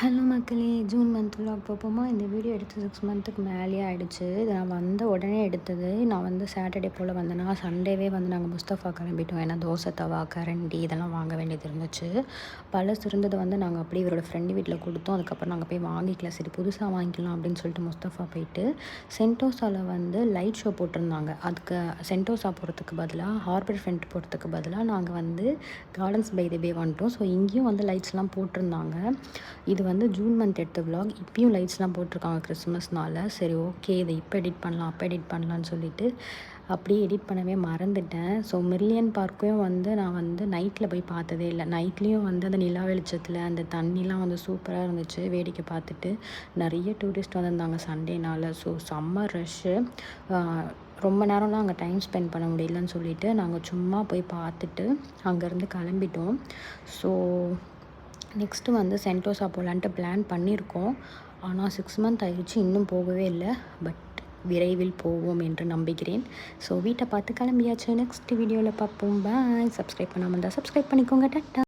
Hello மக்களே, June month vlog பார்ப்போமா? இந்த வீடியோ எடுத்து 6 மந்த்துக்கு மேலேயே ஆயிடுச்சு. இது நான் வந்த உடனே எடுத்தது. நான் வந்து சாட்டர்டே போல் வந்தேன்னா, சண்டேவே வந்து நாங்கள் முஸ்தஃபா கிளம்பிட்டோம். ஏன்னா தோசை தவா, கரண்டி இதெல்லாம் வாங்க வேண்டியது இருந்துச்சு. பழசு இருந்ததை வந்து நாங்கள் அப்படியே இவரோட ஃப்ரெண்டு வீட்டில் கொடுத்தோம். அதுக்கப்புறம் நாங்கள் போய் வாங்கிக்கலாம், சரி புதுசாக வாங்கிக்கலாம் அப்படின்னு சொல்லிட்டு முஸ்தஃபா போயிட்டு சென்டோசாவில் வந்து லைட் ஷோ போட்டிருந்தாங்க. அதுக்கு சென்டோசா போகிறதுக்கு பதிலாக ஹார்பர் ஃப்ரண்ட் போகிறதுக்கு பதிலாக நாங்கள் வந்து கார்டன்ஸ் பை தி பே வந்துட்டோம். ஸோ இங்கேயும் வந்து லைட்ஸ்லாம் போட்டிருந்தாங்க. இது வந்து ஜூன் மந்த் எடுத்த vlog. இப்பயும் லைட்ஸ்லாம் போட்டிருக்காங்க கிறிஸ்மஸ்னால. சரி ஓகே, இதை இப்போ எடிட் பண்ணலாம், அப்போ எடிட் பண்ணலான்னு சொல்லிட்டு அப்படியே எடிட் பண்ணவே மறந்துட்டேன். ஸோ மில்லியன் பார்க்கையும் வந்து நான் வந்து நைட்டில் போய் பார்த்ததே இல்லை. நைட்லேயும் வந்து அந்த நிலா வெளிச்சத்தில் அந்த தண்ணிலாம் வந்து சூப்பராக இருந்துச்சு. வேடிக்கை பார்த்துட்டு நிறைய டூரிஸ்ட் வந்திருந்தாங்க சண்டேனால். ஸோ செம்ம ரஷ்ஷு. ரொம்ப நேரம்லாம் அங்கே டைம் ஸ்பெண்ட் பண்ண முடியலன்னு சொல்லிட்டு நாங்கள் சும்மா போய் பார்த்துட்டு அங்கேருந்து கிளம்பிட்டோம். ஸோ நெக்ஸ்ட்டு வந்து சென்டோசா போகலான்ட்டு பிளான் பண்ணியிருக்கோம். ஆனால் 6 மந்த் ஆயிடுச்சு, இன்னும் போகவே இல்லை. பட் விரைவில் போவோம் என்று நம்புகிறேன். ஸோ வீட்டை பார்த்து கிளம்பியாச்சு. நெக்ஸ்ட் வீடியோவில் பார்ப்போம். பாய். சப்ஸ்கிரைப் பண்ணாமல் இருந்தால் சப்ஸ்கிரைப் பண்ணிக்கோங்க. டாட்டா.